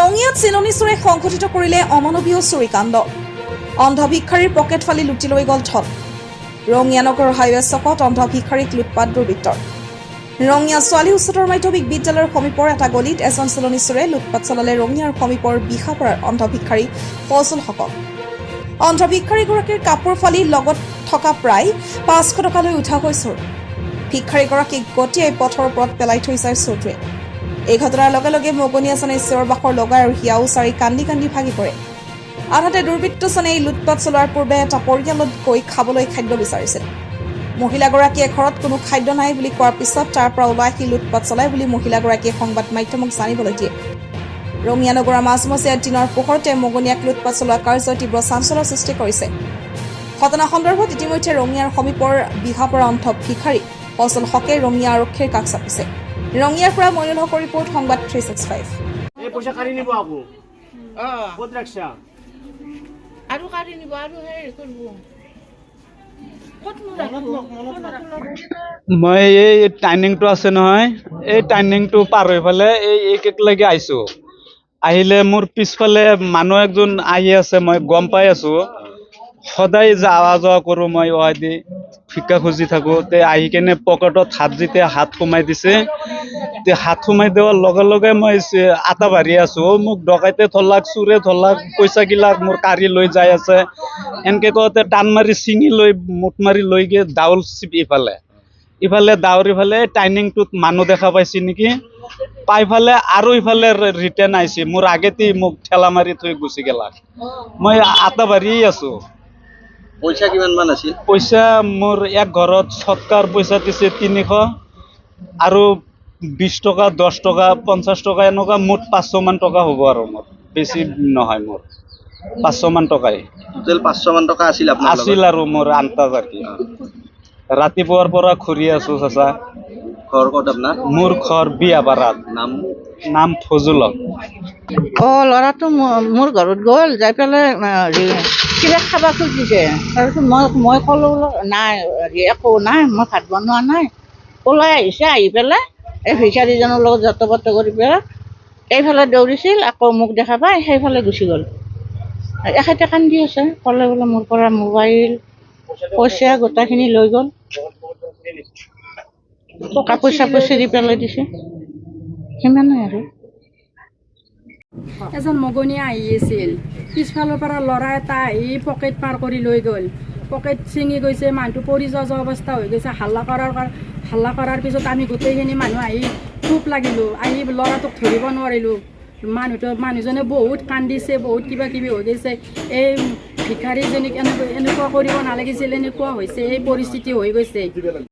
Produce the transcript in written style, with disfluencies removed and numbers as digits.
ৰঙিয়াত চিলনী চোৰে সংঘটিত কৰিলে অমানৱীয় চুৰিকাণ্ড। অন্ধ ভিক্ষাৰীৰ পকেট ফালি লুটি লৈ গ'ল ধন। ৰঙিয়া নগৰ হাইৱে চকত অন্ধ ভিক্ষাৰীক লুটপাট দুৰ্বৃত্তৰ। ৰঙিয়া ছোৱালী উচ্চতৰ মাধ্যমিক বিদ্যালয়ৰ সমীপৰ এটা গলিত এজন চিলনী চোৰে লুটপাট চলালে ৰঙিয়াৰ সমীপৰ বিশাপাৰাৰ অন্ধ ভিক্ষাৰী ফজল হকক। অন্ধ ভিক্ষাৰীগৰাকীৰ কাপোৰ ফালি লগত থকা প্ৰায় 500 টকালৈ উঠা হৈ চোৰ। ভিক্ষাৰীগৰাকীক গতিয়াই পথৰ ওপৰত পেলাই থৈ যায় চোৰটোৱে। এই ঘটনাৰ লগে লগে মগনীয়াজনে চিঞৰ বাখৰ লগাই আৰু হিয়াও চাৰি কান্দি কান্দি ভাগি পৰে। আনহাতে দুৰ্বৃত্তজনে এই লুটপাট চলোৱাৰ পূৰ্বে এটা পৰিয়ালত গৈ খাবলৈ খাদ্য বিচাৰিছিল। মহিলাগৰাকীয়ে ঘৰত কোনো খাদ্য নাই বুলি কোৱাৰ পিছত তাৰ পৰা ওলাই আহি লুটপাট চলায় বুলি মহিলাগৰাকীয়ে সংবাদ মাধ্যমক জানিবলৈ দিয়ে। ৰঙিয়া নগৰৰ মাজমজিয়া দিনৰ পোহৰতে মগনীয়াক লুটপাট চলোৱা কাৰ্যই তীব্ৰ চাঞ্চল্যৰ সৃষ্টি কৰিছে। ঘটনা সন্দৰ্ভত ইতিমধ্যে ৰঙিয়াৰ সমীপৰ বিহাপাৰা অন্ধ ভিক্ষাৰী ফজল হকে ৰঙিয়া আৰক্ষীৰ কাষ চাপিছে। ৰঙিয়াৰ পৰা মইনুল হকৰ ৰিপৰ্ট, সংবাদ 365। এই পইচা কাঢ়ি নিব আকৌ ক'ত ৰাখছা আৰু কাঢ়ি নিব আৰু হেৰি কৰিব মই এই টাৰ্ণিংটো আছে নহয়, এই টাৰ্ণিংটো পাৰ হৈ পেলাই এই কেকলৈকে আহিছোঁ। আহিলে মোৰ পিছফালে মানুহ একজন আহি আছে, মই গম পাই আছোঁ। সদায় অহা যোৱা কৰোঁ, মই দি ভিক্ষা খুজি থাকোঁ। তে আহি কেনে পকেটত যেতিয়া হাত সোমাই দিছে, তে হাত সোমাই দেওয়াৰ লগে লগে মই আটা বাঢ়ি আছোঁ। মোক ডকাইতে থলাক, চোৰে থলাক, পইচাগিলাক মোৰ কাঢ়ি লৈ যাই আছে। এনেকৈ কওঁতে টান মাৰি ছিঙি লৈ মুঠ মাৰি লৈ গিয়ে ডাউল ইফালে ডাউৰি ফালে টাৰ্ণিংটোত মানুহ দেখা পাইছে নেকি, পাই ফালে আৰু ইফালে ৰিটাৰ্ণ আহিছে। মোৰ আগেদি মোক ঠেলা মাৰি থৈ গুচি গেলা। মই আটা বাঢ়ি আছোঁ। পইচা কিমান মান আছিল? পইচা মোৰ এক ঘৰত সৎকাৰ পইচা দিছে 300 আৰু 20 টকা, 10 টকা, 50 টকা, এনেকুৱা মুঠ 500 মান টকা হ'ব। আৰু মোৰ বেছি নহয়, মোৰ 500 মান টকাই টোটেল 500 মান টকা আছিল আপোনাৰ লগত? আছিল আৰু মোৰ আন্তাজ আৰু কি। ৰাতিপুৱাৰ পৰা ঘূৰি আছোঁ চাচা। ঘৰ ক'ত আপোনাৰ? মোৰ ঘৰ বিয়াপাৰাত। নাম ফজল হক। ল'ৰাটো মোৰ ঘৰত গ'ল, যাই পেলাই কিবা খাব খুজিছে। তাৰপিছত মই ক'লোঁ নাই, একো নাই, মই ভাত বনোৱা নাই। ওলাই আহিছে, আহি পেলাই এই ভিক্ষাৰীজনৰ লগত যত-পত কৰি পেলাই এইফালে দৌৰিছিল, আকৌ মোক দেখা পাই সেইফালে গুচি গ'ল। এখেতে কান্দি আছে, ক'লে বোলে মোৰ পৰা মোবাইল, পইচা গোটেইখিনি লৈ গ'ল, কাপোৰ চাপোৰ চিৰি পেলাই দিছে, সিমানেই আৰু। এজন মগনীয়া আহি আছিল, পিছফালৰ পৰা ল'ৰা এটা আহি পকেট পাৰ কৰি লৈ গ'ল। পকেট ছিঙি গৈছে, মানুহটো পৰি যোৱা অৱস্থা হৈ গৈছে। হাল্লা কৰাৰ পিছত আমি গোটেইখিনি মানুহ আহি খুব লাগিলোঁ, আহি ল'ৰাটোক ধৰিব নোৱাৰিলোঁ। মানুহজনে বহুত কান্দিছে, বহুত কিবা কিবি হৈ গৈছে। এই ভিক্ষাৰীজনীক এনেকুৱা কৰিব নালাগিছিল, এনেকুৱা হৈছে, এই পৰিস্থিতি হৈ গৈছে।